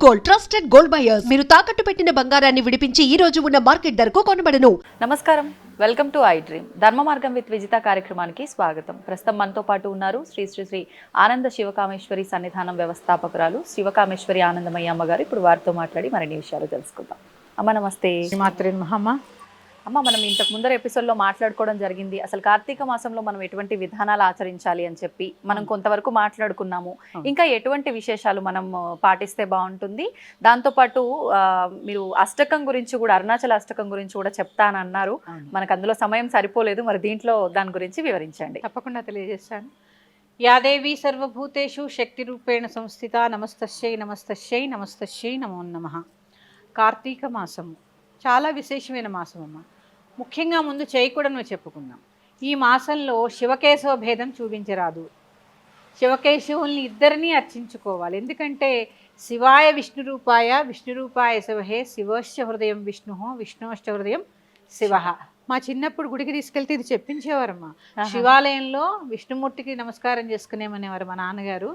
Gold, trusted gold buyers. మీరు తాకట్టు పెట్టిన బంగారాన్ని విడిపించి ఈ రోజు ఉన్న మార్కెట్ ధరకు కొనబడను. నమస్కారం, వెల్కమ్ టు ఐ డ్రీమ్. ధర్మ మార్గం విత్ విజిత కార్యక్రమానికి స్వాగతం. ప్రస్తుతం మనతో పాటు ఉన్నారు శ్రీ శ్రీ శ్రీ ఆనంద శివకామేశ్వరి సన్నిధానం వ్యవస్థాపకురాలు శివకామేశ్వరి ఆనందమయ్య అమ్మగారు. ఇప్పుడు వారితో మాట్లాడి మరిన్ని విషయాలు తెలుసుకుందాం. అమ్మ నమస్తే. శ్రీమాత్రే నమః. అమ్మ, మనం ఇంతకు ముందర ఎపిసోడ్లో మాట్లాడుకోవడం జరిగింది. అసలు కార్తీక మాసంలో మనం ఎటువంటి విధానాలు ఆచరించాలి అని చెప్పి మనం కొంతవరకు మాట్లాడుకున్నాము. ఇంకా ఎటువంటి విశేషాలు మనం పాటిస్తే బాగుంటుంది, దాంతోపాటు మీరు అష్టకం గురించి కూడా, అరుణాచల అష్టకం గురించి కూడా చెప్తానన్నారు. మనకు అందులో సమయం సరిపోలేదు, మరి దీంట్లో దాని గురించి వివరించండి. తప్పకుండా తెలియజేస్తాను. యాదేవి సర్వభూతేషు శక్తి రూపేణ సంస్థిత. నమస్తస్యై నమస్తస్యై నమస్తస్యై నమో నమః. కార్తీక మాసము చాలా విశేషమైన మాసం అమ్మ. ముఖ్యంగా ముందు చేయకూడను చెప్పుకుందాం. ఈ మాసంలో శివకేశవ భేదం చూపించరాదు. శివకేశవుల్ని ఇద్దరినీ అర్చించుకోవాలి. ఎందుకంటే శివాయ విష్ణురూపాయ విష్ణురూపాయ శివహే శివశ్చ హృదయం విష్ణు విష్ణుశ్చ హృదయం శివ. మా చిన్నప్పుడు గుడికి తీసుకెళ్తే ఇది చెప్పించేవారమ్మా. శివాలయంలో విష్ణుమూర్తికి నమస్కారం చేసుకునేమనేవారు మా నాన్నగారు.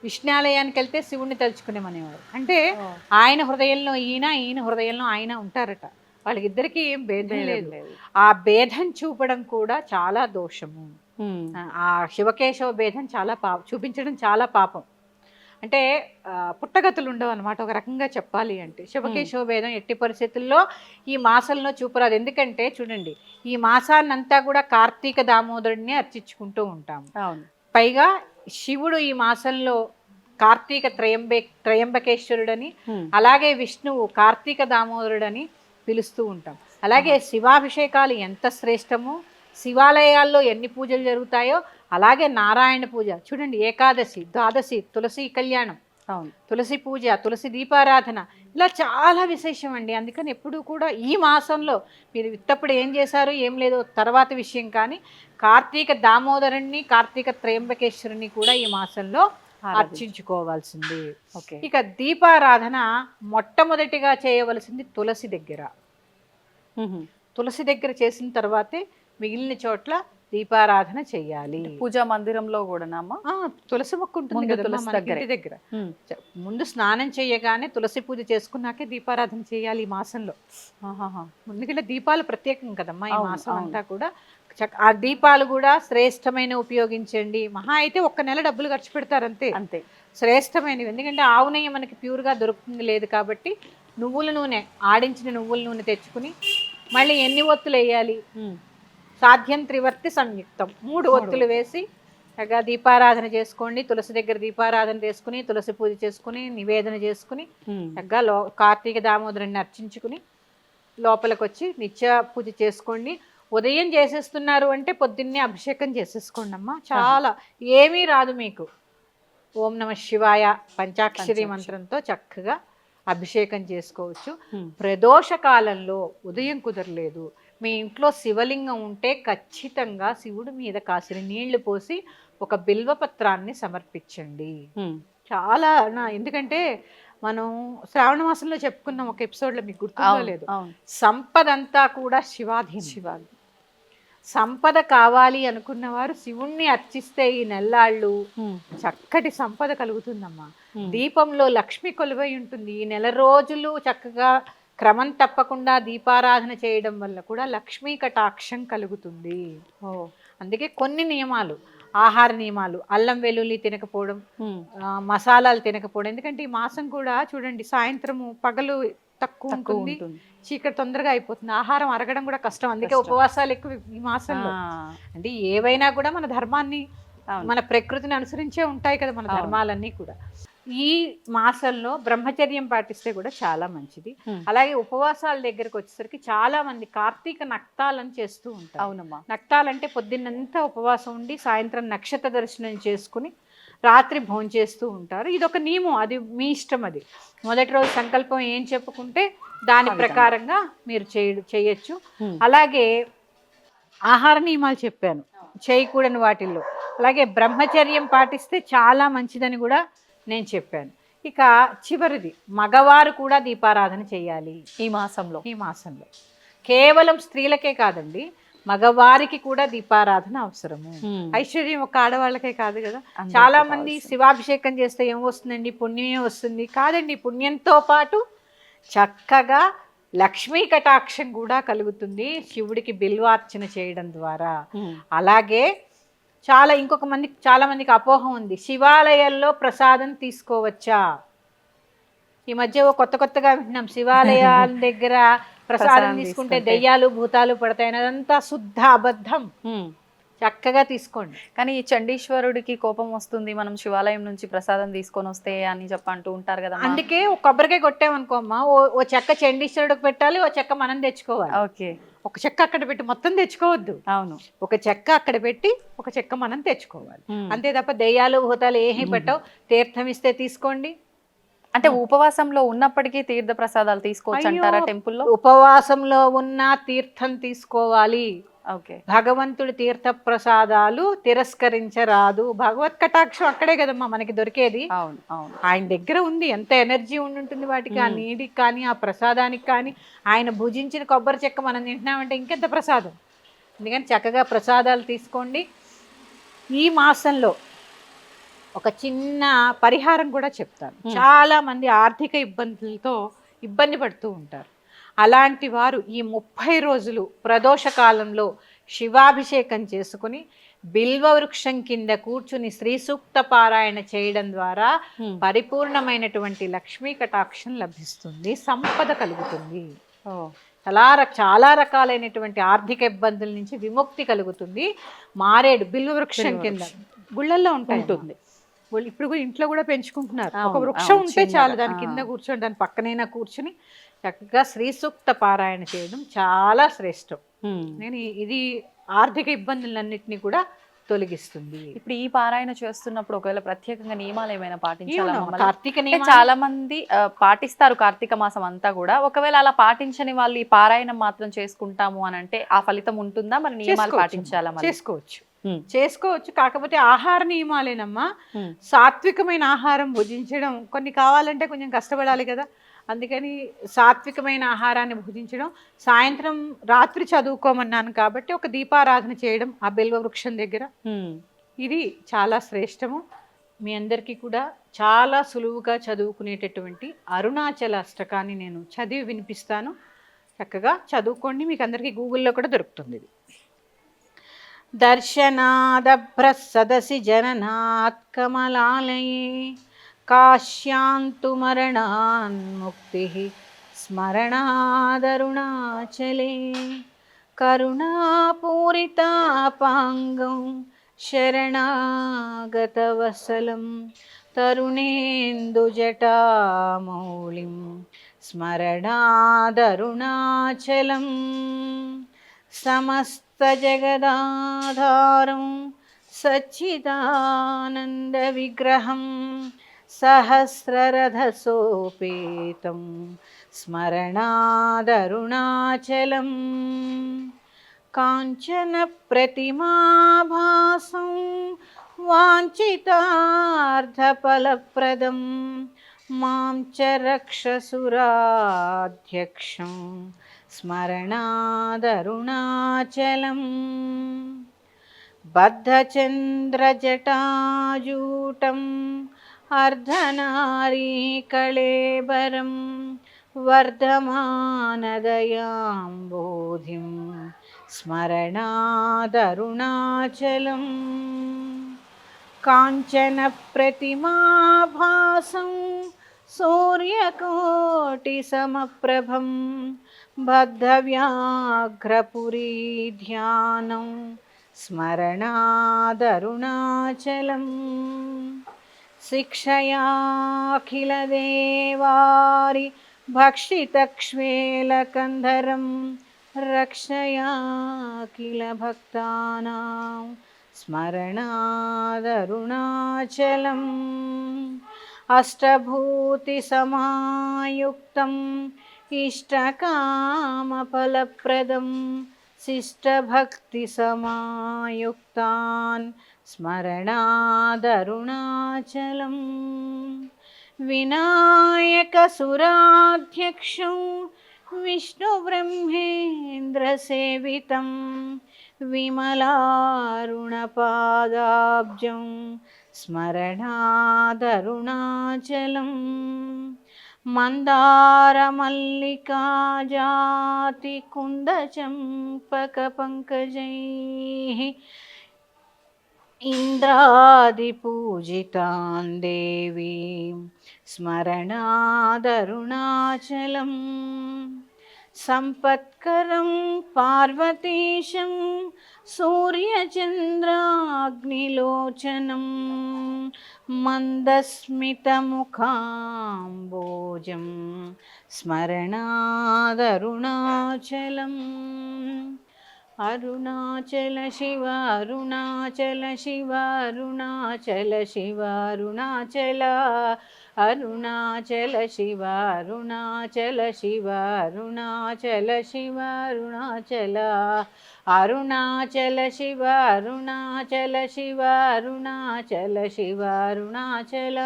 విష్ణాలయానికి వెళ్తే శివుణ్ణి తలుచుకునేమనేవారు. అంటే ఆయన హృదయంలో ఈయన, ఈయన హృదయంలో ఆయన ఉంటారట. వాళ్ళకిద్దరికి ఏం భేదం లేదు. ఆ భేదం చూపడం కూడా చాలా దోషము. ఆ శివకేశవ భేదం చాలా చూపించడం చాలా పాపం. అంటే పుట్టగతులు ఉండవు అనమాట. ఒక రకంగా చెప్పాలి అంటే శివకేశవ భేదం ఎట్టి పరిస్థితుల్లో ఈ మాసంలో చూపరాదు. ఎందుకంటే చూడండి, ఈ మాసాన్నంతా కూడా కార్తీక దామోదరుడిని అర్చించుకుంటూ ఉంటాము. పైగా శివుడు ఈ మాసంలో కార్తీక త్రయంబకేశ్వరుడని, అలాగే విష్ణువు కార్తీక దామోదరుడని పిలుస్తూ ఉంటాం. అలాగే శివాభిషేకాలు ఎంత శ్రేష్టమో, శివాలయాల్లో ఎన్ని పూజలు జరుగుతాయో అలాగే నారాయణ పూజ చూడండి, ఏకాదశి, ద్వాదశి, తులసి కళ్యాణం, తులసి పూజ, తులసి దీపారాధన, ఇలా చాలా విశేషం అండి. అందుకని ఎప్పుడు కూడా ఈ మాసంలో మీరు ఇత్తప్పుడు ఏం చేశారు ఏం లేదో తర్వాత విషయం, కానీ కార్తీక దామోదరుణ్ణి, కార్తీక త్రయంబకేశ్వరుని కూడా ఈ మాసంలో అర్చించుకోవాల్సింది. ఇక దీపారాధన మొట్టమొదటిగా చేయవలసింది తులసి దగ్గర. తులసి దగ్గర చేసిన తర్వాతే మిగిలిన చోట్ల దీపారాధన చెయ్యాలి. పూజా మందిరంలో కూడా తులసి మొక్క ఉంటుంది కదా తులసి దగ్గర. ముందు స్నానం చేయగానే తులసి పూజ చేసుకున్నాకే దీపారాధన చేయాలి ఈ మాసంలో. ముందుకెళ్ళి దీపాలు ప్రత్యేకం కదమ్మా ఈ మాసం అంతా కూడా. ఆ దీపాలు కూడా శ్రేష్టమైన ఉపయోగించండి. మహా అయితే 1 నెల డబ్బులు ఖర్చు పెడతారు అంతే. అంతే శ్రేష్టమైనవి. ఎందుకంటే ఆవు నెయ్యి మనకి ప్యూర్గా దొరుకుతుంది లేదు కాబట్టి నువ్వుల నూనె, ఆడించిన నువ్వుల నూనె తెచ్చుకుని మళ్ళీ ఎన్ని ఒత్తులు వేయాలి, సాధ్యం త్రివర్తి సంయుక్తం 3 ఒత్తులు వేసి చక్కగా దీపారాధన చేసుకోండి. తులసి దగ్గర దీపారాధన చేసుకుని, తులసి పూజ చేసుకుని, నివేదన చేసుకుని చక్కగా కార్తీక దామోదరుని అర్చించుకుని లోపలికి వచ్చి నిత్య పూజ చేసుకోండి. ఉదయం చేసేస్తున్నారు అంటే పొద్దున్నే అభిషేకం చేసేసుకోండి అమ్మా. చాలా ఏమీ రాదు మీకు. ఓం నమ శివాయ పంచాక్షరి మంత్రంతో చక్కగా అభిషేకం చేసుకోవచ్చు. ప్రదోష కాలంలో ఉదయం కుదరలేదు, మీ ఇంట్లో శివలింగం ఉంటే ఖచ్చితంగా శివుడి మీద కాసిన నీళ్లు పోసి ఒక బిల్వపత్రాన్ని సమర్పించండి. చాలా ఎందుకంటే మనం శ్రావణ మాసంలో చెప్పుకున్నాం ఒక ఎపిసోడ్లో, మీకు గుర్తుందో లేదు, సంపద అంతా కూడా శివాధీనం. సంపద కావాలి అనుకున్నవారు శివుణ్ణి అర్చిస్తే ఈ నెల్లాళ్ళు చక్కటి సంపద కలుగుతుందమ్మా. దీపంలో లక్ష్మి కొలువై ఉంటుంది. ఈ నెల రోజులు చక్కగా క్రమం తప్పకుండా దీపారాధన చేయడం వల్ల కూడా లక్ష్మీ కటాక్షం కలుగుతుంది. అందుకే కొన్ని నియమాలు, ఆహార నియమాలు, అల్లం వెల్లుల్లి తినకపోవడం, మసాలాలు తినకపోవడం. ఎందుకంటే ఈ మాసం కూడా చూడండి, సాయంత్రము పగలు తక్కువ ఉంటుంది, చీకటి తొందరగా అయిపోతుంది, ఆహారం అరగడం కూడా కష్టం. అందుకే ఉపవాసాలు ఎక్కువ ఈ మాసంలో. అంటే ఏవైనా కూడా మన ధర్మాన్ని, మన ప్రకృతిని అనుసరించే ఉంటాయి కదా మన ధర్మాలన్నీ కూడా. ఈ మాసంలో బ్రహ్మచర్యం పాటిస్తే కూడా చాలా మంచిది. అలాగే ఉపవాసాల దగ్గరకు వచ్చేసరికి చాలా మంది కార్తీక నక్తాలను చేస్తూ ఉంటారు. అవునమ్మా. నక్తాలంటే పొద్దున్నంతా ఉపవాసం ఉండి సాయంత్రం నక్షత్ర దర్శనం చేసుకుని రాత్రి భోంచేస్తూ ఉంటారు. ఇది ఒక నియమం, అది మీ ఇష్టం. అది మొదటి రోజు సంకల్పం ఏం చెప్పుకుంటే దాని ప్రకారంగా మీరు చేయొచ్చు. అలాగే ఆహార నియమాలు చెప్పాను చేయకూడని వాటిల్లో. అలాగే బ్రహ్మచర్యం పాటిస్తే చాలా మంచిదని కూడా నేను చెప్పాను. ఇక చివరిది, మగవారు కూడా దీపారాధన చేయాలి ఈ మాసంలో. కేవలం స్త్రీలకే కాదండి, మగవారికి కూడా దీపారాధన అవసరము. ఐశ్వర్యం ఒక ఆడవాళ్ళకే కాదు కదా. చాలా మంది శివాభిషేకం చేస్తే ఏం వస్తుందండి, పుణ్యమే వస్తుంది. కాదండి, పుణ్యంతో పాటు చక్కగా లక్ష్మీ కటాక్షం కూడా కలుగుతుంది శివుడికి బిల్వార్చన చేయడం ద్వారా. అలాగే చాలా మందికి అపోహ ఉంది, శివాలయాల్లో ప్రసాదం తీసుకోవచ్చా? ఈ మధ్య కొత్తగా వింటున్నాం, శివాలయాల దగ్గర ప్రసాదం తీసుకుంటే దెయ్యాలు భూతాలు పడతాయి. అదంతా శుద్ధ అబద్ధం. చక్కగా తీసుకోండి. కానీ ఈ చండీశ్వరుడికి కోపం వస్తుంది మనం శివాలయం నుంచి ప్రసాదం తీసుకొని వస్తే అని అంటూ ఉంటారు కదా. అందుకే ఒక కొబ్బరికాయ కొట్టామనుకోమ్మా, ఓ చెక్క చండీశ్వరుడికి పెట్టాలి, ఓ చెక్క మనం తెచ్చుకోవాలి. ఓకే, ఒక చెక్క అక్కడ పెట్టి మొత్తం తెచ్చుకోవద్దు. అవును, ఒక చెక్క అక్కడ పెట్టి ఒక చెక్క మనం తెచ్చుకోవాలి. అంతే తప్ప దెయ్యాలు భూతాలు ఏమీ పెట్టవు. తీర్థం ఇస్తే తీసుకోండి. అంటే ఉపవాసంలో ఉన్నప్పటికీ తీర్థ ప్రసాదాలు తీసుకోవచ్చు అంటారా టెంపుల్లో? ఉపవాసంలో ఉన్న తీర్థం తీసుకోవాలి. ఓకే, భగవంతుడి తీర్థ ప్రసాదాలు తిరస్కరించరాదు. భగవత్ కటాక్షం అక్కడే కదమ్మా మనకి దొరికేది. అవును అవును, ఆయన దగ్గర ఉంది. ఎంత ఎనర్జీ ఉంటుంది వాటికి, ఆ నీటికి కానీ ఆ ప్రసాదానికి కానీ. ఆయన భుజించిన కొబ్బరి చెక్క మనం తింటున్నామంటే ఇంకెంత ప్రసాదం. అందుకని చక్కగా ప్రసాదాలు తీసుకోండి. ఈ మాసంలో ఒక చిన్న పరిహారం కూడా చెప్తాను. చాలా మంది ఆర్థిక ఇబ్బందులతో ఇబ్బంది పడుతూ ఉంటారు. అలాంటి వారు ఈ 30 రోజులు ప్రదోష కాలంలో శివాభిషేకం చేసుకుని బిల్వ వృక్షం కింద కూర్చుని శ్రీ సూక్త పారాయణ చేయడం ద్వారా పరిపూర్ణమైనటువంటి లక్ష్మీ కటాక్షం లభిస్తుంది, సంపద కలుగుతుంది. చాలా రకాలైనటువంటి ఆర్థిక ఇబ్బందుల నుంచి విముక్తి కలుగుతుంది. మారేడు బిల్వ వృక్షం కింద గుళ్ళల్లో ఉంటుంది. ఇప్పుడు కూడా ఇంట్లో కూడా పెంచుకుంటున్నారు. ఒక వృక్షం ఉంటే చాలు, దాని కింద కూర్చొని దాని పక్కనైనా కూర్చుని చక్కగా శ్రీ సూక్త పారాయణ చేయడం చాలా శ్రేష్టం. ఇది ఆర్థిక ఇబ్బందులన్నింటినీ కూడా తొలగిస్తుంది. ఇప్పుడు ఈ పారాయణ చేస్తున్నప్పుడు ఒకవేళ ప్రత్యేకంగా నియమాలు ఏమైనా పాటించాలా? కార్తీక చాలా మంది పాటిస్తారు కార్తీక మాసం అంతా కూడా. ఒకవేళ అలా పాటించని వాళ్ళు ఈ పారాయణం మాత్రం చేసుకుంటాము అని అంటే ఆ ఫలితం ఉంటుందా? మరి నియమాలు పాటించాలా? చేసుకోవచ్చు. కాకపోతే ఆహార నియమాలేనమ్మా. సాత్వికమైన ఆహారం భుజించడం, కొన్ని కావాలంటే కొంచెం కష్టపడాలి కదా. అందుకని సాత్వికమైన ఆహారాన్ని భుజించడం. సాయంత్రం రాత్రి చదువుకోమన్నాను కాబట్టి ఒక దీపారాధన చేయడం ఆ బిల్వ వృక్షం దగ్గర, ఇది చాలా శ్రేష్టము. మీ అందరికీ కూడా చాలా సులువుగా చదువుకునేటటువంటి అరుణాచల అష్టకాన్ని నేను చదివి వినిపిస్తాను. చక్కగా చదువుకోండి. మీకు అందరికీ గూగుల్లో కూడా దొరుకుతుంది ఇది. దర్శనాదభ్ర సదసి జననాత్ కమలాలయే కాశ్యాంతు మరణాన్ముక్తి స్మరణాదరుణాచలే కరుణాపూరితాపాంగం శరణాగతవసలం తరుణేందుజటామౌళిం స్మరణాదరుణాచలం సమస్తజగదాధారం సచ్చిదానందవిగ్రహం సహస్రరథసోపేతం స్మరణాదరుణాచలం కాంచన ప్రతిమాభాసం వాంఛితార్థఫలప్రదం మాం చ రక్షసురాధ్యక్షం స్మరణాదరుణాచలం బద్ధచంద్రజటాజూటం అర్ధనారీకళేబరం వర్ధమానదయాంబోధిం స్మరణాదరుణాచలం కాంచన ప్రతిమాభాసం సూర్యకోటిసమప్రభం బద్ధవ్యాఘ్రపురీ ధ్యానం స్మరణాదరుణాచలం శిక్షయాఖిలదేవారి భక్షితక్ష్వేలకంధరం రక్షయాఖిల భక్తానాం స్మరణాదరుణాచలం అష్టభూతి సమాయుక్తం ఇష్టకామఫలప్రదం శిష్టభక్తి సమాయుక్తాన్ స్మరణాదరుణాచలం వినాయకసురాధ్యక్షం విష్ణుబ్రహ్మేంద్రసేవితం విమలారుణపాదాబ్జం స్మరణాదరుణాచలం మందారమల్లికా జాతి కుందచంపక పంకజైః ఇంద్రాదిపూజితాం దేవీం స్మరణాదరుణాచలం సంపత్కరం పార్వతీశం సూర్యచంద్రాగ్నిలోచనం మందస్మితముఖాంబోజం స్మరణాదరుణాచలం అరుణాచల శివ అరుణాచల శివ అరుణాచల శివ అరుణాచల అరుణాచల శివ అరుణాచల శివ అరుణాచల శివ అరుణాచల అరుణాచల శివ అరుణాచల శివ అరుణాచల శివ అరుణాచల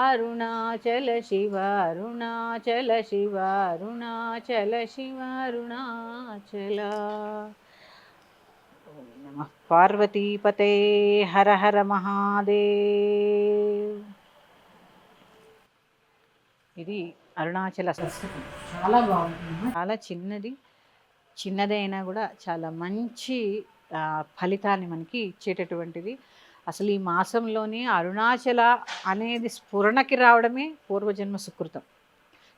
అరుణాచల శివ అరుణాచల శివ అరుణాచల శివ అరుణాచల. ఓం నమః పార్వతీపతే హర హర మహాదేవ్. ఇది అరుణాచల సంస్కృతం. చాలా బాగుంటుంది, చాలా చిన్నదైనా కూడా చాలా మంచి ఫలితాన్ని మనకి ఇచ్చేటటువంటిది. అసలు ఈ మాసంలోనే అరుణాచల అనేది స్ఫురణకి రావడమే పూర్వజన్మ సుకృతం.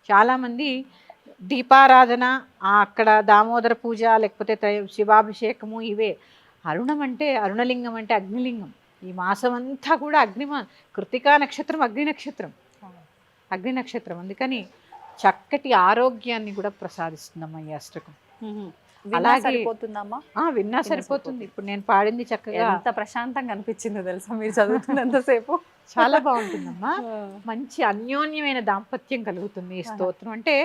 చాలామంది దీపారాధన, అక్కడ దామోదర పూజ, లేకపోతే శివాభిషేకము, ఇవే. అరుణం అంటే, అరుణలింగం అంటే అగ్నిలింగం. ఈ మాసం అంతా కూడా కృత్తికా నక్షత్రం అగ్ని నక్షత్రం. అందుకని చక్కటి ఆరోగ్యాన్ని కూడా ప్రసాదిస్తుందమ్మా ఈ అష్టకం. అలాగే విన్నా సరిపోతుంది. ఇప్పుడు నేను పాడింది చక్కగా ఎంత ప్రశాంతంగా అనిపించిందో తెలుసా మీరు చదువుతున్నంతసేపు. చాలా బాగుంటుందమ్మా. మంచి అన్యోన్యమైన దాంపత్యం కలుగుతుంది ఈ స్తోత్రం. అంటే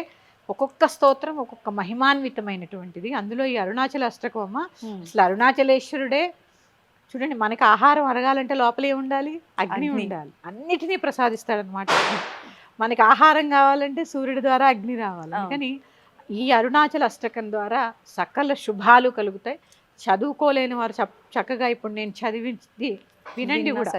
ఒక్కొక్క స్తోత్రం ఒక్కొక్క మహిమాన్వితమైనటువంటిది. అందులో ఈ అరుణాచల అష్టకం అమ్మ, అసలు అరుణాచలేశ్వరుడే చూడండి, మనకి ఆహారం అరగాలంటే లోపలే ఉండాలి, అగ్ని ఉండాలి. అన్నిటినీ ప్రసాదిస్తాడనమాట. మనకి ఆహారం కావాలంటే సూర్యుడి ద్వారా అగ్ని రావాలి. కానీ ఈ అరుణాచల అష్టకం ద్వారా సకల శుభాలు కలుగుతాయి. చదువుకోలేని వారు చక్కగా ఇప్పుడు నేను చదివింది వినండి కూడా,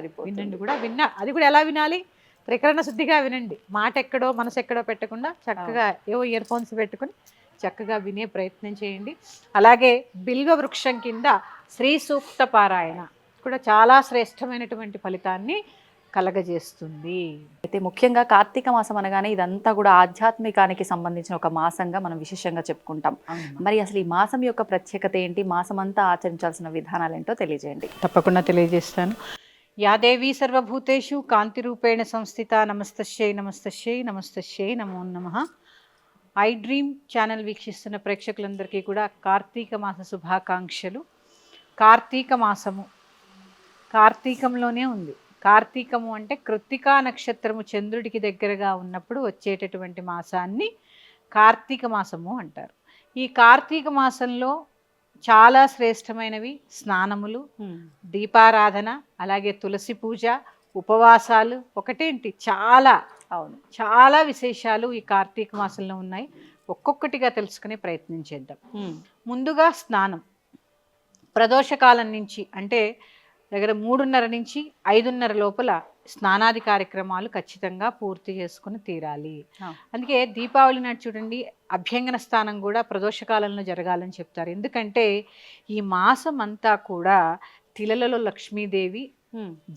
అది కూడా ఎలా వినాలి? త్రికరణ శుద్ధిగా వినండి. మాట ఎక్కడో మనసు ఎక్కడో పెట్టకుండా చక్కగా ఏవో ఇయర్ ఫోన్స్ పెట్టుకుని చక్కగా వినే ప్రయత్నం చేయండి. అలాగే బిల్వ వృక్షం కింద శ్రీ సూక్త పారాయణ కూడా చాలా శ్రేష్టమైనటువంటి ఫలితాన్ని కలగజేస్తుంది. అయితే ముఖ్యంగా కార్తీక మాసం అనగానే ఇదంతా కూడా ఆధ్యాత్మికానికి సంబంధించిన ఒక మాసంగా మనం విశేషంగా చెప్పుకుంటాం. మరి అసలు ఈ మాసం యొక్క ప్రత్యేకత ఏంటి, మాసం అంతా ఆచరించాల్సిన విధానాలు ఏంటో తెలియజేయండి. తప్పకుండా తెలియజేస్తాను. యా దేవీ సర్వభూతేషు కాంతి రూపేణ సంస్థిత నమస్తశ్యై నమస్తశ్యై నమస్తశ్యై నమో నమః. ఐ డ్రీమ్ ఛానల్ వీక్షిస్తున్న ప్రేక్షకులందరికీ కూడా కార్తీక మాస శుభాకాంక్షలు. కార్తీక మాసము కార్తీకంలోనే ఉంది. కార్తీకము అంటే కృత్తికా నక్షత్రము చంద్రుడికి దగ్గరగా ఉన్నప్పుడు వచ్చేటటువంటి మాసాన్ని కార్తీక మాసము అంటారు. ఈ కార్తీక మాసంలో చాలా శ్రేష్టమైనవి స్నానములు, దీపారాధన, అలాగే తులసి పూజ, ఉపవాసాలు. ఒకటేంటి, చాలా విశేషాలు ఈ కార్తీక మాసంలో ఉన్నాయి. ఒక్కొక్కటిగా తెలుసుకునే ప్రయత్నం చేద్దాం. ముందుగా స్నానం. ప్రదోషకాలం నుంచి అంటే దగ్గర 3:30 నుంచి 5:30 లోపల స్నానాది కార్యక్రమాలు ఖచ్చితంగా పూర్తి చేసుకుని తీరాలి. అందుకే దీపావళి నాడు చూడండి, అభ్యంగన స్నానం కూడా ప్రదోషకాలంలో జరగాలని చెప్తారు. ఎందుకంటే ఈ మాసం అంతా కూడా తిలలలో లక్ష్మీదేవి,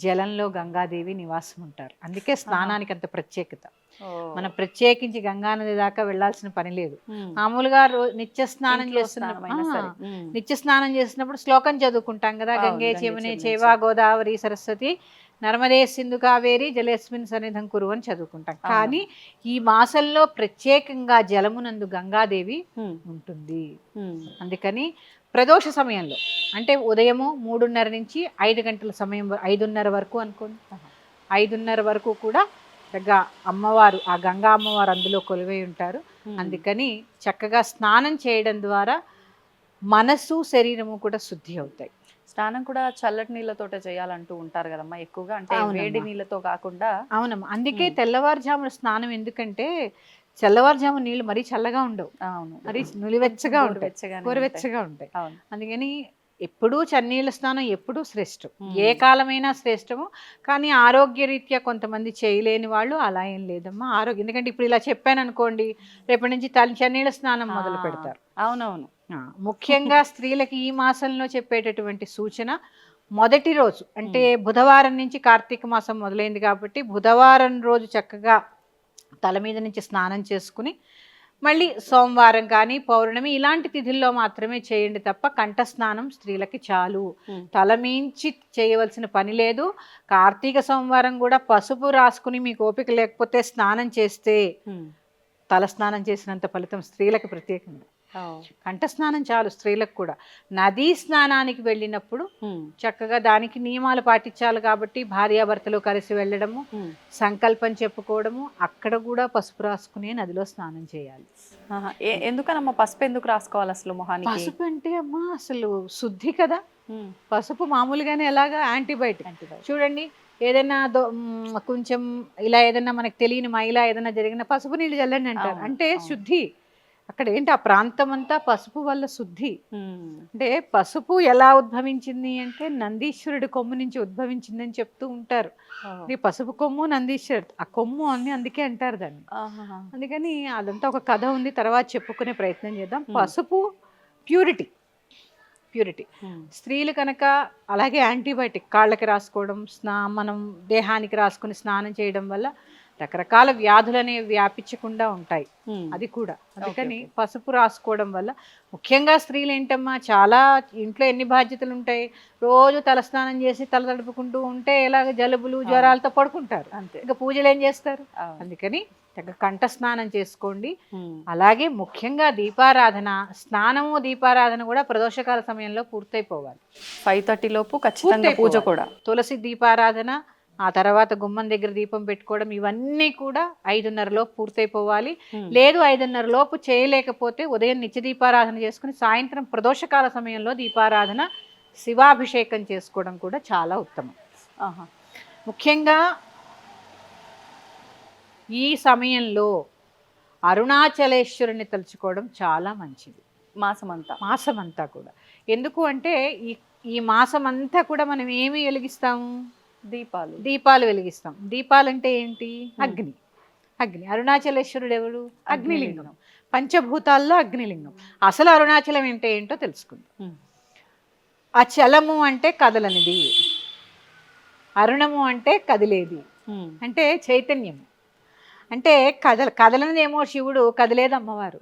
జలంలో గంగాదేవి నివాసం ఉంటారు. అందుకే స్నానానికి అంత ప్రత్యేకత. మనం ప్రత్యేకించి గంగానది దాకా వెళ్లాల్సిన పని లేదు. మామూలుగా నిత్య స్నానం చేస్తున్నప్పుడు శ్లోకం చదువుకుంటాం కదా, గంగే చమునే చేవా గోదావరి సరస్వతి నర్మదే సింధు కావేరి జలేస్మిన్ సన్నిధం కురు అని చదువుకుంటాం. కానీ ఈ మాసంలో ప్రత్యేకంగా జలమునందు గంగాదేవి ఉంటుంది. అందుకని ప్రదోష సమయంలో అంటే ఉదయము 3:30 నుంచి 5 గంటల సమయం, 5:30 వరకు అనుకోండి, 5:30 వరకు కూడా అమ్మవారు, ఆ గంగా అమ్మవారు అందులో కొలువై ఉంటారు. అందుకని చక్కగా స్నానం చేయడం ద్వారా మనసు శరీరము కూడా శుద్ధి అవుతాయి. స్నానం కూడా చల్లటి నీళ్ళతో చేయాలంటూ ఉంటారు కదమ్మా ఎక్కువగా, అంటే వేడి నీళ్ళతో కాకుండా. అవునమ్మా, అందుకే తెల్లవారుజామున స్నానం. ఎందుకంటే తెల్లవారుజాము నీళ్ళు మరీ చల్లగా ఉండవు, మరీ నులివెచ్చగా ఉంటాయి, గోరువెచ్చగా ఉంటాయి. అందుకని ఎప్పుడూ చన్నీళ్ళ స్నానం ఎప్పుడూ శ్రేష్టం, ఏ కాలమైనా శ్రేష్టము. కానీ ఆరోగ్యరీత్యా కొంతమంది చేయలేని వాళ్ళు అలా ఏం లేదమ్మా. ఆరోగ్యం ఎందుకంటే ఇప్పుడు ఇలా చెప్పాను అనుకోండి, రేపటి నుంచి చన్నీళ్ళ స్నానం మొదలు పెడతారు. అవునవును. ముఖ్యంగా స్త్రీలకి ఈ మాసంలో చెప్పేటటువంటి సూచన, మొదటి రోజు అంటే బుధవారం నుంచి కార్తీక మాసం మొదలైంది కాబట్టి బుధవారం రోజు చక్కగా తల మీద నుంచి స్నానం చేసుకుని మళ్ళీ సోమవారం కానీ పౌర్ణమి ఇలాంటి తిథుల్లో మాత్రమే చేయండి తప్ప కంఠ స్నానం స్త్రీలకి చాలు. తలమించి చేయవలసిన పని లేదు. కార్తీక సోమవారం కూడా పసుపు రాసుకుని మీకు ఓపిక లేకపోతే స్నానం చేస్తే తల స్నానం చేసినంత ఫలితం స్త్రీలకు ప్రత్యేకంగా. కంఠ స్నానం చాలు స్త్రీలకు కూడా. నదీ స్నానానికి వెళ్ళినప్పుడు చక్కగా దానికి నియమాలు పాటించాలి కాబట్టి భార్యాభర్తలు కలిసి వెళ్ళడము, సంకల్పం చెప్పుకోవడము, అక్కడ కూడా పసుపు రాసుకునే నదిలో స్నానం చేయాలి. ఎందుకనమ్మా పసుపు ఎందుకు రాసుకోవాలి అసలు మొహానికి? పసుపు అంటే అమ్మా అసలు శుద్ధి కదా. పసుపు మామూలుగానే ఎలాగా యాంటీబయాటిక్. చూడండి, ఏదైనా కొంచెం ఇలా ఏదైనా మనకు తెలియని మైలా ఏదైనా జరిగిన పసుపు నీళ్ళు చల్లండి అంటారు. అంటే శుద్ధి. అక్కడ ఏంటి ఆ ప్రాంతం అంతా పసుపు వల్ల శుద్ధి. అంటే పసుపు ఎలా ఉద్భవించింది అంటే నందీశ్వరుడి కొమ్ము నుంచి ఉద్భవించిందని చెప్తూ ఉంటారు. పసుపు కొమ్ము నందీశ్వరుడు ఆ కొమ్ము అని అందుకే అంటారు దాన్ని. అందుకని అదంతా ఒక కథ ఉంది, తర్వాత చెప్పుకునే ప్రయత్నం చేద్దాం. పసుపు ప్యూరిటీ. స్త్రీలు కనుక అలాగే యాంటీబయాటిక్ కాళ్ళకి రాసుకోవడం, మనం దేహానికి రాసుకుని స్నానం చేయడం వల్ల రకరకాల వ్యాధులు అనేవి వ్యాపించకుండా ఉంటాయి. అది కూడా అందుకని పసుపు రాసుకోవడం వల్ల ముఖ్యంగా స్త్రీలు ఏంటమ్మా, చాలా ఇంట్లో ఎన్ని బాధ్యతలు ఉంటాయి, రోజు తలస్నానం చేసి తల తడుపుకుంటూ ఉంటే ఎలాగ జలుబులు జ్వరాలతో పడుకుంటారు. అంతే, ఇంకా పూజలు ఏం చేస్తారు. అందుకని కంఠ స్నానం చేసుకోండి. అలాగే ముఖ్యంగా దీపారాధన, స్నానము దీపారాధన కూడా ప్రదోషకాల సమయంలో పూర్తయిపోవాలి. 5:30 లోపు ఖచ్చితంగా పూజ కూడా. తులసి దీపారాధన, ఆ తర్వాత గుమ్మం దగ్గర దీపం పెట్టుకోవడం, ఇవన్నీ కూడా 5:30 లోపు పూర్తయిపోవాలి. లేదు 5:30 లోపు చేయలేకపోతే ఉదయం నిత్య దీపారాధన చేసుకుని సాయంత్రం ప్రదోషకాల సమయంలో దీపారాధన, శివాభిషేకం చేసుకోవడం కూడా చాలా ఉత్తమం. ముఖ్యంగా ఈ సమయంలో అరుణాచలేశ్వరుని తలుచుకోవడం చాలా మంచిది. మాసమంతా కూడా. ఎందుకు అంటే ఈ మాసమంతా కూడా మనం ఏమి వెలిగిస్తాము? దీపాలు వెలిగిస్తాం. దీపాలు అంటే ఏంటి? అగ్ని. అరుణాచలేశ్వరుడు ఎవరు? అగ్నిలింగం. పంచభూతాల్లో అగ్నిలింగం. అసలు అరుణాచలం అంటే ఏంటో తెలుసుకుందాం. అచలము అంటే కదలనిది, అరుణము అంటే కదిలేది, అంటే చైతన్యము. అంటే కదలనిదేమో శివుడు, కదిలేదు అమ్మవారు.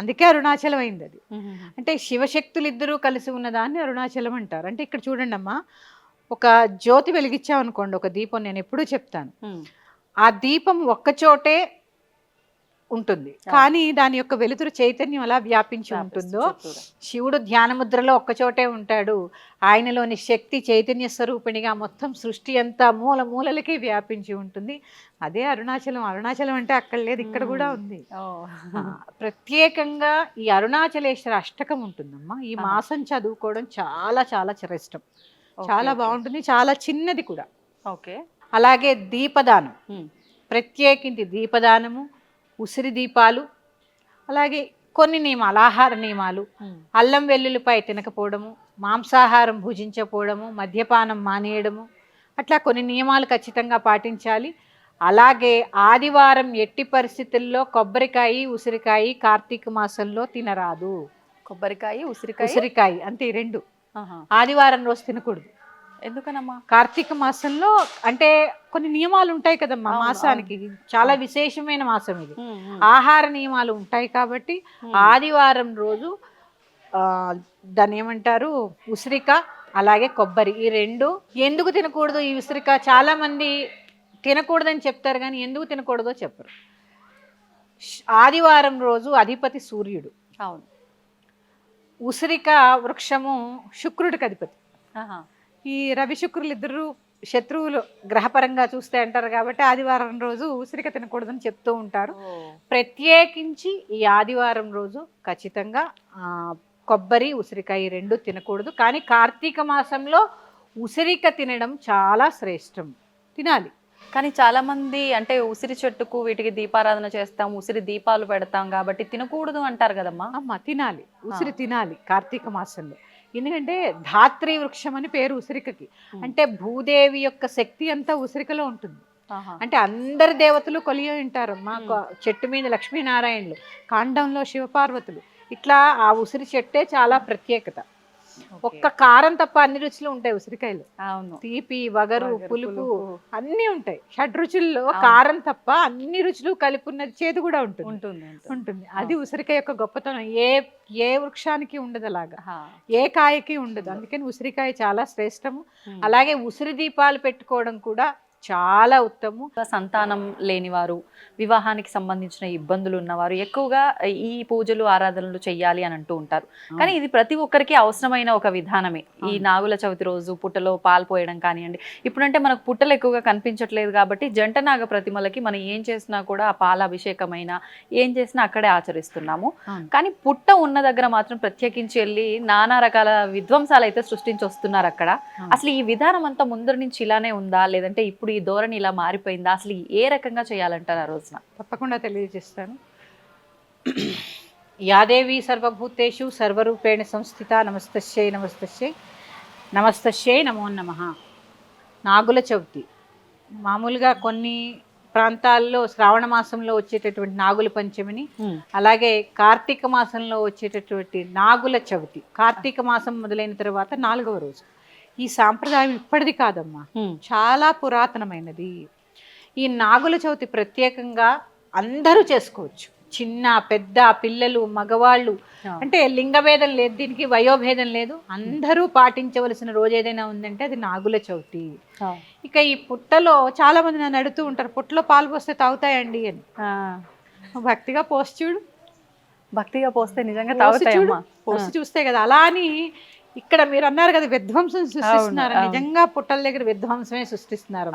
అందుకే అరుణాచలం అయింది అది. అంటే శివశక్తులు ఇద్దరూ కలిసి ఉన్నదాన్ని అరుణాచలం అంటారు. అంటే ఇక్కడ చూడండి అమ్మా, ఒక జ్యోతి వెలిగించామనుకోండి, ఒక దీపం, నేను ఎప్పుడూ చెప్తాను, ఆ దీపం ఒక్కచోటే ఉంటుంది కానీ దాని యొక్క వెలుతురు చైతన్యం ఎలా వ్యాపించి ఉంటుందో, శివుడు ధ్యానముద్రలో ఒక్కచోటే ఉంటాడు, ఆయనలోని శక్తి చైతన్య స్వరూపిణిగా మొత్తం సృష్టి అంతా మూల మూలలకి వ్యాపించి ఉంటుంది. అదే అరుణాచలం. అరుణాచలం అంటే అక్కడ లేదు, ఇక్కడ కూడా ఉంది. ప్రత్యేకంగా ఈ అరుణాచలేశ్వర అష్టకం ఉంటుందమ్మా. ఈ మాసం చదువుకోవడం చాలా చాలా శ్రేష్టం. చాలా బాగుంటుంది, చాలా చిన్నది కూడా. అలాగే దీపదానం, ప్రత్యేకించి దీపదానము, ఉసిరి దీపాలు, అలాగే కొన్ని నియమాలు, ఆహార నియమాలు, అల్లం వెల్లుల్లిపై తినకపోవడము, మాంసాహారం భుజించకపోవడము, మద్యపానం మానేయడము, అట్లా కొన్ని నియమాలు ఖచ్చితంగా పాటించాలి. అలాగే ఆదివారం ఎట్టి పరిస్థితుల్లో కొబ్బరికాయ, ఉసిరికాయ కార్తీక మాసంలో తినరాదు. కొబ్బరికాయ, ఉసిరికాయ అంతే, ఈ రెండు ఆదివారం రోజు తినకూడదు. ఎందుకనమ్మా? కార్తీక మాసంలో అంటే కొన్ని నియమాలు ఉంటాయి కదమ్మా. మాసానికి చాలా విశేషమైన మాసం ఇది, ఆహార నియమాలు ఉంటాయి కాబట్టి ఆదివారం రోజు దాన్ని ఏమంటారు, ఉసిరిక అలాగే కొబ్బరి, ఈ రెండు. ఎందుకు తినకూడదు ఈ ఉసిరిక? చాలా మంది తినకూడదని చెప్తారు కానీ ఎందుకు తినకూడదో చెప్పరు. ఆదివారం రోజు అధిపతి సూర్యుడు. అవును. ఉసిరిక వృక్షము శుక్రుడికి అధిపతి. ఈ రవి శుక్రులు ఇద్దరు శత్రువులు గ్రహపరంగా చూస్తే అంటారు కాబట్టి ఆదివారం రోజు ఉసిరిక తినకూడదని చెప్తూ ఉంటారు. ప్రత్యేకించి ఈ ఆదివారం రోజు ఖచ్చితంగా కొబ్బరి, ఉసిరికాయ రెండు తినకూడదు. కానీ కార్తీక మాసంలో ఉసిరిక తినడం చాలా శ్రేష్టం, తినాలి. కానీ చాలా మంది అంటే ఉసిరి చెట్టుకు వీటికి దీపారాధన చేస్తాం, ఉసిరి దీపాలు పెడతాం కాబట్టి తినకూడదు అంటారు కదమ్మా. తినాలి, ఉసిరి తినాలి కార్తీక మాసంలో. ఎందుకంటే ధాత్రి వృక్షం అని పేరు ఉసిరికకి. అంటే భూదేవి యొక్క శక్తి అంతా ఉసిరికలో ఉంటుంది. అంటే అందరి దేవతలు కొలియ ఉంటారు. మాకు చెట్టు మీద లక్ష్మీనారాయణులు, కాండంలో శివపార్వతులు, ఇట్లా ఆ ఉసిరి చెట్టే చాలా ప్రత్యేకత. ఒక్క కారం తప్ప అన్ని రుచులు ఉంటాయి ఉసిరికాయలు. అవును, తీపి, వగరు, పులుపు అన్ని ఉంటాయి. షడ్ రుచుల్లో కారం తప్ప అన్ని రుచులు కలిపి ఉన్నది చేదు కూడా ఉంటుంది. అది ఉసిరికాయ యొక్క గొప్పతనం. ఏ వృక్షానికి ఉండదు అలాగా, ఏ కాయకి ఉండదు. అందుకని ఉసిరికాయ చాలా శ్రేష్టము. అలాగే ఉసిరి దీపాలు పెట్టుకోవడం కూడా చాలా ఉత్తమం. సంతానం లేనివారు, వివాహానికి సంబంధించిన ఇబ్బందులు ఉన్నవారు ఎక్కువగా ఈ పూజలు ఆరాధనలు చెయ్యాలి అని అంటూ ఉంటారు. కానీ ఇది ప్రతి ఒక్కరికి అవసరమైన ఒక విధానమే. ఈ నాగుల చవితి రోజు పుట్టలో పాలు పోయడం కానివ్వండి. ఇప్పుడంటే మనకు పుట్టలు ఎక్కువగా కనిపించట్లేదు కాబట్టి జంట నాగ ప్రతిమలకి మనం ఏం చేసినా కూడా ఆ పాల అభిషేకమైన ఏం చేసినా అక్కడే ఆచరిస్తున్నాము. కానీ పుట్ట ఉన్న దగ్గర మాత్రం ప్రత్యేకించి వెళ్ళి నానా రకాల విధ్వంసాలు అయితే సృష్టించి వస్తున్నారు అక్కడ. అసలు ఈ విధానం అంతా ముందర నుంచి ఇలానే ఉందా, లేదంటే ఇప్పుడు ఈ ధోరణి ఇలా మారిపోయిందా? అసలు ఏ రకంగా చేయాలంటారు ఆ రోజున? తప్పకుండా తెలియజేస్తాను. యాదేవి సర్వభూతేషు సర్వరూపేణ సంస్థిత నమస్తస్యై నమస్తస్యై నమస్తస్యై నమో నమః. నాగుల చవితి మామూలుగా కొన్ని ప్రాంతాల్లో శ్రావణ మాసంలో వచ్చేటటువంటి నాగుల పంచమిని, అలాగే కార్తీక మాసంలో వచ్చేటటువంటి నాగుల చవితి కార్తీక మాసం మొదలైన తర్వాత 4వ రోజు. ఈ సాంప్రదాయం ఇప్పటిది కాదమ్మా, చాలా పురాతనమైనది. ఈ నాగుల చవితి ప్రత్యేకంగా అందరూ చేసుకోవచ్చు. చిన్న పెద్ద, పిల్లలు, మగవాళ్ళు, అంటే లింగభేదం లేదు, దీనికి వయోభేదం లేదు. అందరూ పాటించవలసిన రోజు ఏదైనా ఉందంటే అది నాగుల చవితి. ఇక ఈ పుట్టలో చాలా మంది నన్ను అడుగుతూ ఉంటారు, పుట్టలో పాలు పోస్తే తాగుతాయండి అని. భక్తిగా పోసి చూడు, భక్తిగా పోస్తే నిజంగా తాగుతాయమ్మా. పోసి చూస్తే కదా. అలా అని ఇక్కడ మీరు అన్నారు కదా విధ్వంసం సృష్టిస్తున్నారు, నిజంగా పుట్టల దగ్గర విధ్వంసమే సృష్టిస్తున్నారు.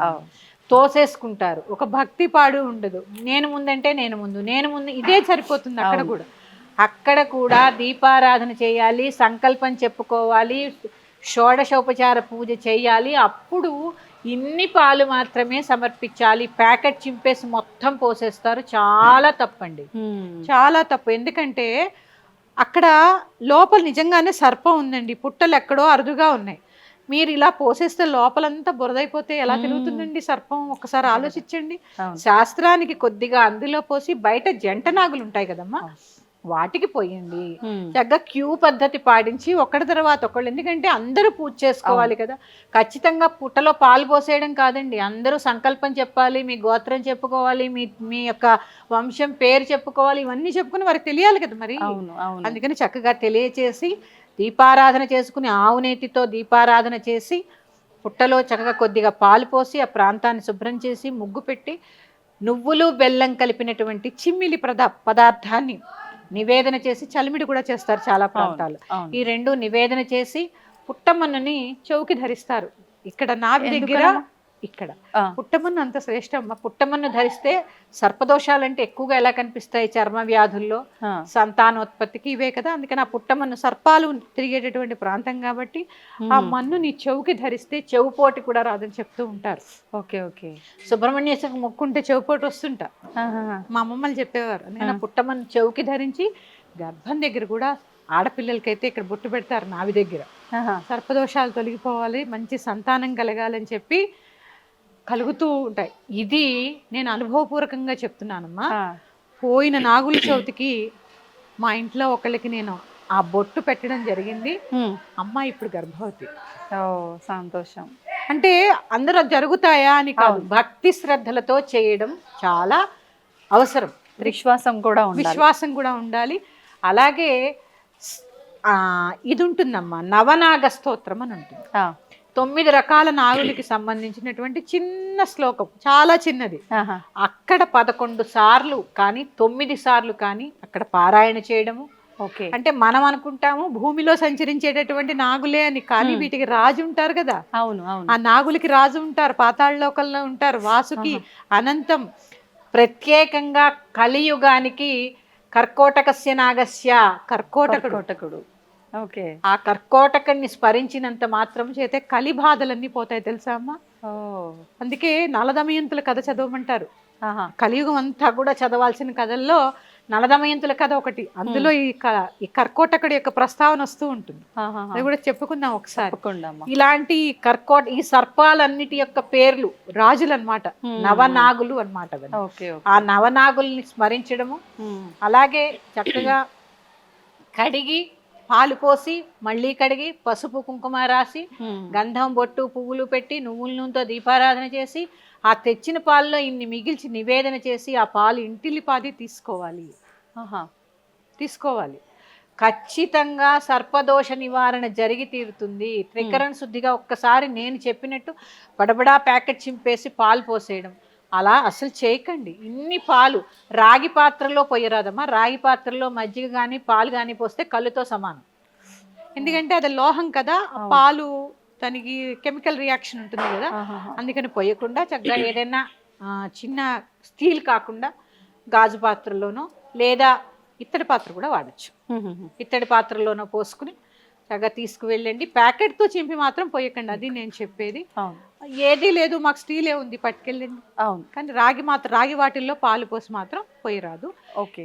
తోసేసుకుంటారు, ఒక భక్తి పాడు ఉండదు. నేను ముందంటే నేను ముందు, నేను ముందు, ఇదే సరిపోతుంది. అక్కడ కూడా దీపారాధన చేయాలి, సంకల్పం చెప్పుకోవాలి, షోడశోపచార పూజ చేయాలి. అప్పుడు ఇన్ని పాలు మాత్రమే సమర్పించాలి. ప్యాకెట్ చింపేసి మొత్తం పోసేస్తారు. చాలా తప్పండి, చాలా తప్పు. ఎందుకంటే అక్కడ లోపల నిజంగానే సర్పం ఉందండి. పుట్టలు ఎక్కడో అరుదుగా ఉన్నాయి. మీరు ఇలా పోసేస్తే లోపలంతా బురదైపోతే ఎలా తిరుగుతుందండి సర్పం? ఒకసారి ఆలోచించండి. శాస్త్రానికి కొద్దిగా అందులో పోసి, బయట జంట నాగులు ఉంటాయి కదమ్మా, వాటికి పోయండి. చక్కగా క్యూ పద్ధతి పాటించి ఒకటి తర్వాత ఒకళ్ళు, ఎందుకంటే అందరూ పూజ చేసుకోవాలి కదా. ఖచ్చితంగా పుట్టలో పాలు పోసేయడం కాదండి, అందరూ సంకల్పం చెప్పాలి, మీ గోత్రం చెప్పుకోవాలి, మీ యొక్క వంశం పేరు చెప్పుకోవాలి, ఇవన్నీ చెప్పుకుని వారికి తెలియాలి కదా మరి. అందుకని చక్కగా తెలియచేసి దీపారాధన చేసుకుని, ఆవు నేతితో దీపారాధన చేసి, పుట్టలో చక్కగా కొద్దిగా పాలు పోసి ఆ ప్రాంతాన్ని శుభ్రం చేసి ముగ్గు పెట్టి, నువ్వులు బెల్లం కలిపినటువంటి చిమ్మిలి పదార్థాన్ని నివేదన చేసి, చలిమిడి కూడా చేస్తారు చాలా ప్రాంతాలు. ఈ రెండు నివేదన చేసి పుట్టమన్నుని చెవుకి ధరిస్తారు. ఇక్కడ నాభి దగ్గర, ఇక్కడ పుట్టమన్ను అంత శ్రేష్టం. పుట్టమన్ను ధరిస్తే సర్పదోషాలంటే ఎక్కువగా ఎలా కనిపిస్తాయి? చర్మ వ్యాధుల్లో, సంతానోత్పత్తికి ఇవే కదా. అందుకని ఆ పుట్టమన్ను సర్పాలు తిరిగేటటువంటి ప్రాంతం కాబట్టి ఆ మన్నుని చెవుకి ధరిస్తే చెవుపోటు కూడా రాదని చెప్తూ ఉంటారు. Okay okay. సుబ్రహ్మణ్యేశ్వరికి మొక్కుంటే చెవుపోటు వస్తుంటా మా అమ్మమ్మలు చెప్పేవారు. అందుకని పుట్టమన్ను చెవుకి ధరించి, గర్భం దగ్గర కూడా ఆడపిల్లలకైతే ఇక్కడ బొట్టు పెడతారు నావి దగ్గర. సర్పదోషాలు తొలగిపోవాలి, మంచి సంతానం కలగాలని చెప్పి కలుగుతూ ఉంటాయి. ఇది నేను అనుభవపూర్వకంగా చెప్తున్నానమ్మా. పోయిన నాగుల చవితికి మా ఇంట్లో ఒకళ్ళకి నేను ఆ బొట్టు పెట్టడం జరిగింది. అమ్మ ఇప్పుడు గర్భవతి. సంతోషం. అంటే అందరూ జరుగుతాయా అని కాదు, భక్తి శ్రద్ధలతో చేయడం చాలా అవసరం. విశ్వాసం కూడా ఉండాలి. అలాగే ఇది ఉంటుందమ్మా, నవనాగ స్తోత్రం అని ఉంటుంది. 9 రకాల నాగులకి సంబంధించినటువంటి చిన్న శ్లోకం, చాలా చిన్నది. అక్కడ 11 సార్లు కానీ 9 సార్లు కానీ అక్కడ పారాయణ చేయడము. అంటే మనం అనుకుంటాము భూమిలో సంచరించేటటువంటి నాగులే అని, కానీ వీటికి రాజు ఉంటారు కదా. అవును. ఆ నాగులకి రాజు ఉంటారు, పాతాళ లోకంలో ఉంటారు, వాసుకి, అనంతం. ప్రత్యేకంగా కలియుగానికి కర్కోటకస్య నాగస్య, కర్కోటకుడు. ఓకే. ఆ కర్కోటకుని స్మరించినంత మాత్రం చేతే కలి బాధలన్నీ పోతాయి తెలుసా అమ్మా. అందుకే నలదమయంతుల కథ చదవమంటారు. కలియుగం అంతా కూడా చదవాల్సిన కథల్లో నలదమయంతుల కథ ఒకటి, అందులో ఈ కర్కోటకుడి యొక్క ప్రస్తావన వస్తూ ఉంటుంది. అది కూడా చెప్పుకుందాం ఒకసారి. ఇలాంటి ఈ సర్పాలన్నిటి యొక్క పేర్లు రాజులు అన్నమాట, నవనాగులు అన్నమాట. ఆ నవనాగుల్ని స్మరించడము, అలాగే చక్కగా కడిగి పాలు పోసి మళ్ళీ కడిగి పసుపు కుంకుమ రాసి గంధం బొట్టు పువ్వులు పెట్టి నువ్వుల నూనెతో దీపారాధన చేసి ఆ తెచ్చిన పాలలో ఇన్ని మిగిల్చి నివేదన చేసి ఆ పాలు ఇంటిల్లిపాది తీసుకోవాలి. ఖచ్చితంగా సర్పదోష నివారణ జరిగి తీరుతుంది. త్రికరణ శుద్ధిగా ఒక్కసారి నేను చెప్పినట్టు బడబడా ప్యాకెట్ చింపేసి పాలు పోసేయడం అలా అసలు చేయకండి. ఇన్ని పాలు రాగి పాత్రలో పోయరాదమ్మా. రాగి పాత్రలో మజ్జిగ కానీ పాలు కానీ పోస్తే కళ్ళుతో సమానం. ఎందుకంటే అది లోహం కదా, పాలు దానికి కెమికల్ రియాక్షన్ ఉంటుంది కదా, అందుకని పోయకుండా చక్కగా ఏదైనా చిన్న స్టీల్ కాకుండా గాజు పాత్రలోనో లేదా ఇత్తడి పాత్ర కూడా వాడచ్చు. ఇత్తడి పాత్రలోనో పోసుకుని చక్కగా తీసుకువెళ్ళండి. ప్యాకెట్తో చింపి మాత్రం పోయకండి, అది నేను చెప్పేది. ఏదీ లేదు మాకు స్టీలే ఉంది పట్టుకెళ్ళండి. అవును, కానీ రాగి వాటిల్లో పాలు పోసి మాత్రం పోయరాదు. ఓకే,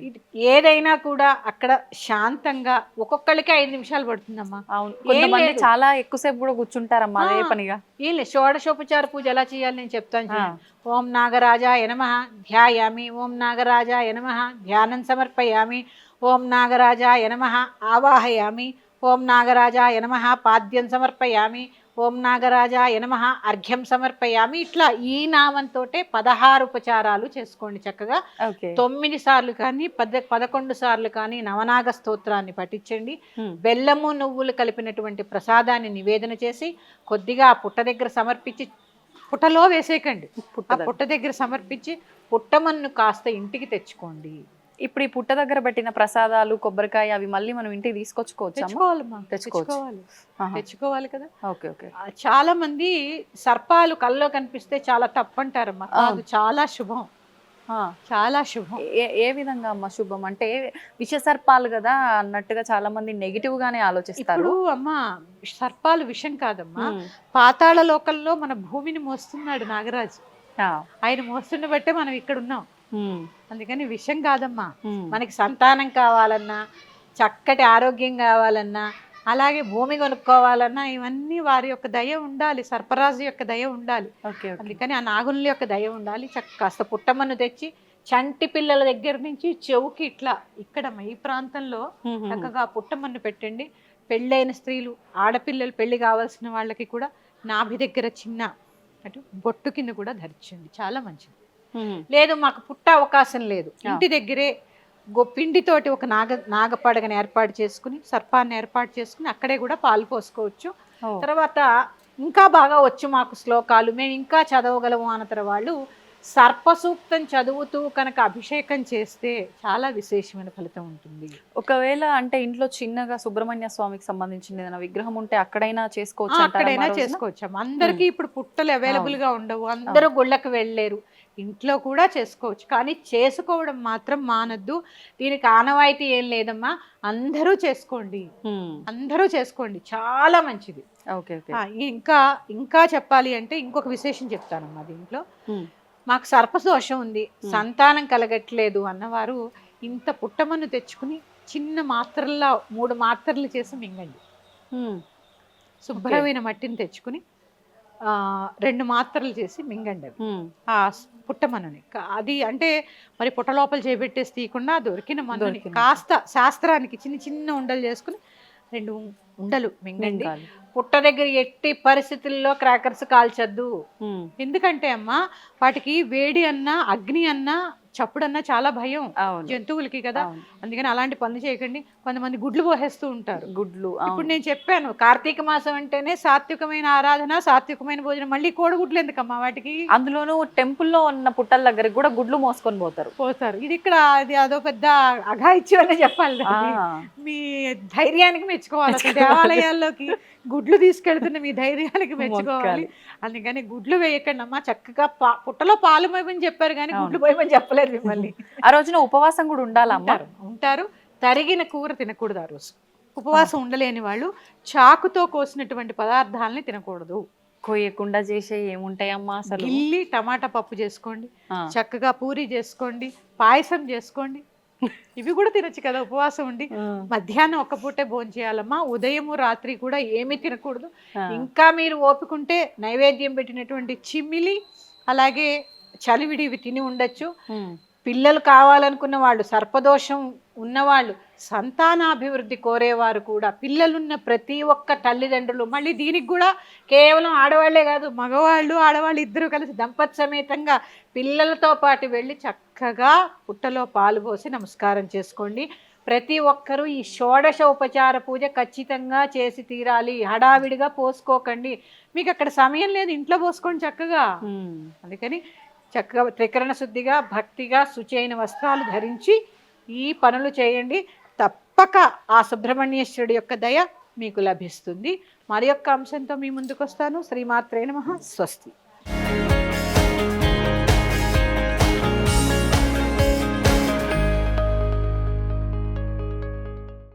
ఏదైనా కూడా అక్కడ శాంతంగా ఒక్కొక్కరికి 5 నిమిషాలు పడుతుందమ్మా. చాలా ఎక్కువసేపు కూడా కూర్చుంటారమ్మా అదే పనిగా. ఏం లేదు, షోడశోపచార పూజ ఎలా చేయాలి నేను చెప్తాను. ఓం నాగరాజాయ నమః ధ్యాయామి, ఓం నాగరాజాయ నమః ధ్యానం సమర్పయామి, ఓం నాగరాజాయ నమః ఆవాహయామి, ఓం నాగరాజాయ నమః పాద్యం సమర్పయామి, ఓం నాగరాజాయ నమః అర్ఘ్యం సమర్పయామి. ఇట్లా ఈ నామంతో 16 ఉపచారాలు చేసుకోండి చక్కగా. 9 సార్లు కానీ 11 సార్లు కానీ నవనాగ స్తోత్రాన్ని పఠించండి. బెల్లము నువ్వులు కలిపినటువంటి ప్రసాదాన్ని నివేదన చేసి కొద్దిగా ఆ పుట్ట దగ్గర సమర్పించి, పుట్టలో వేసేయకండి, ఆ పుట్ట దగ్గర సమర్పించి పుట్టమన్ను కాస్త ఇంటికి తెచ్చుకోండి. ఇప్పుడు ఈ పుట్ట దగ్గర పెట్టిన ప్రసాదాలు కొబ్బరికాయ అవి మళ్ళీ మనం ఇంటికి తెచ్చుకోవాలి కదా. Okay okay. చాలా మంది సర్పాలు కల్లో కనిపిస్తే చాలా తప్పంటారమ్మా. అది చాలా శుభం, చాలా శుభం. ఏ విధంగా అమ్మ శుభం అంటే? విష సర్పాలు కదా అన్నట్టుగా చాలా మంది నెగిటివ్ గానే ఆలోచిస్తారు. అమ్మా సర్పాలు విషం కాదమ్మా. పాతాళ లోకంలో మన భూమిని మోస్తున్నాడు నాగరాజు, ఆయన మోస్తున్న బట్టే మనం ఇక్కడ ఉన్నాం. అందుకని విషయం కాదమ్మా. మనకి సంతానం కావాలన్నా, చక్కటి ఆరోగ్యం కావాలన్నా, అలాగే భూమి కొనుక్కోవాలన్నా ఇవన్నీ వారి యొక్క దయ ఉండాలి, సర్పరాజు యొక్క దయ ఉండాలి. అందుకని ఆ నాగుల యొక్క దయ ఉండాలి. కాస్త పుట్టమన్ను తెచ్చి చంటి పిల్లల దగ్గర నుంచి చెవుకి ఇట్లా ఇక్కడ ఈ ప్రాంతంలో చక్కగా పుట్టమన్ను పెట్టండి. పెళ్ళైన స్త్రీలు, ఆడపిల్లలు పెళ్లి కావాల్సిన వాళ్ళకి కూడా నాభి దగ్గర చిన్న అటు బొట్టు కింద కూడా ధరించండి, చాలా మంచిది. లేదు మాకు పుట్ట అవకాశం లేదు, ఇంటి దగ్గరే పిండితోటి ఒక నాగపడగని ఏర్పాటు చేసుకుని, సర్పాన్ని ఏర్పాటు చేసుకుని అక్కడే కూడా పాలు పోసుకోవచ్చు. తర్వాత ఇంకా బాగా వచ్చు మాకు శ్లోకాలు, మేము ఇంకా చదవగలము అన్న వాళ్ళు సర్పసూక్తం చదువుతూ కనుక అభిషేకం చేస్తే చాలా విశేషమైన ఫలితం ఉంటుంది. ఒకవేళ అంటే ఇంట్లో చిన్నగా సుబ్రహ్మణ్య స్వామికి సంబంధించిన ఏదైనా విగ్రహం ఉంటే అక్కడైనా చేసుకోవచ్చు, అక్కడైనా చేసుకోవచ్చు. అందరికీ ఇప్పుడు పుట్టలు అవైలబుల్ గా ఉండవు, అందరూ గుళ్ళకి వెళ్ళలేరు, ఇంట్లో కూడా చేసుకోవచ్చు. కానీ చేసుకోవడం మాత్రం మానద్దు. దీనికి ఆనవాయితీ ఏం లేదమ్మా, అందరూ చేసుకోండి, అందరూ చేసుకోండి, చాలా మంచిది. ఇంకా చెప్పాలి అంటే ఇంకొక విశేషం చెప్తానమ్మా. దీంట్లో మాకు సర్పదోషం ఉంది, సంతానం కలగట్లేదు అన్నవారు ఇంత పుట్టమన్ను తెచ్చుకుని చిన్న మాత్రల్లో 3 మాత్రలు చేసి మింగండి. శుభ్రమైన మట్టిని తెచ్చుకుని 2 మాత్రలు చేసి మింగండి ఆ పుట్టమన్నుని. అది అంటే మరి పుట్ట లోపల చేపెట్టేసి తీయకుండా దొరికిన మన్నుని కాస్త శాస్త్రానికి చిన్న చిన్న ఉండలు చేసుకుని 2 ఉండలు మింగండి. పుట్ట దగ్గర ఎట్టి పరిస్థితుల్లో క్రాకర్స్ కాల్చద్దు. ఎందుకంటే అమ్మా వాటికి వేడి అన్నా, అగ్ని అన్నా, చప్పుడన్నా చాలా భయం జంతువులకి కదా. అందుకని అలాంటి పనులు చేయకండి. కొంతమంది గుడ్లు పోసేస్తూ ఉంటారు. గుడ్లు ఇప్పుడు నేను చెప్పాను, కార్తీక మాసం అంటేనే సాత్వికమైన ఆరాధన, సాత్వికమైన భోజనం. మళ్ళీ కోడిగుడ్లు ఎందుకమ్మా వాటికి? అందులోనూ టెంపుల్లో ఉన్న పుట్టల దగ్గరికి కూడా గుడ్లు మోసుకొని పోతారు. ఇది ఇక్కడ అదో పెద్ద అఘాయిత్యం అనే చెప్పాలి. మీ ధైర్యానికి మెచ్చుకోవాలి. దేవాలయాల్లోకి గుడ్లు తీసుకెళ్తున్న మీ ధైర్యానికి మెచ్చుకోవాలి. అందుకని గుడ్లు వేయకండి అమ్మా. చక్కగా పుట్టలో పాలు పోయమని చెప్పారు కానీ గుడ్లు పోయమని చెప్పలేదు మిమ్మల్ని. ఆ రోజున ఉపవాసం కూడా ఉండాలమ్మా. ఉంటారు. తరిగిన కూర తినకూడదు ఆ రోజు. ఉపవాసం ఉండలేని వాళ్ళు చాకుతో కోసినటువంటి పదార్థాలని తినకూడదు. కోయకుండా చేసే ఏముంటాయమ్మా అసలు? గిల్లి టమాటా పప్పు చేసుకోండి, చక్కగా పూరి చేసుకోండి, పాయసం చేసుకోండి. ఇవి కూడా తినొచ్చు కదా ఉపవాసం ఉండి. మధ్యాహ్నం ఒక్క పూటే భోజనం చేయాలమ్మా, ఉదయము రాత్రి కూడా ఏమీ తినకూడదు. ఇంకా మీరు ఓపికంటే నైవేద్యం పెట్టినటువంటి చిమ్మిలి అలాగే చలివిడి ఇవి తిని ఉండొచ్చు. పిల్లలు కావాలనుకున్న వాళ్ళు, సర్పదోషం ఉన్నవాళ్ళు, సంతానాభివృద్ధి కోరేవారు కూడా, పిల్లలున్న ప్రతి ఒక్క తల్లిదండ్రులు, మళ్ళీ దీనికి కూడా కేవలం ఆడవాళ్లే కాదు, మగవాళ్ళు ఆడవాళ్ళు ఇద్దరు కలిసి దంపతి సమేతంగా పిల్లలతో పాటు వెళ్ళి చక్కగా పుట్టలో పాలు పోసి నమస్కారం చేసుకోండి. ప్రతి ఒక్కరూ ఈ షోడశ ఉపచార పూజ ఖచ్చితంగా చేసి తీరాలి. హడావిడిగా పోసుకోకండి, మీకు అక్కడ సమయం లేదు, ఇంట్లో పోసుకోండి చక్కగా. అందుకని చక్కగా త్రికరణ శుద్ధిగా, భక్తిగా, శుచి అయిన వస్త్రాలు ధరించి ఈ పనులు చేయండి. తప్పక ఆ సుబ్రహ్మణ్యేశ్వరుడి యొక్క దయ మీకు లభిస్తుంది. మరి యొక్క అంశంతో మీ ముందుకు వస్తాను. శ్రీమాత్రే నమః. స్వస్తి.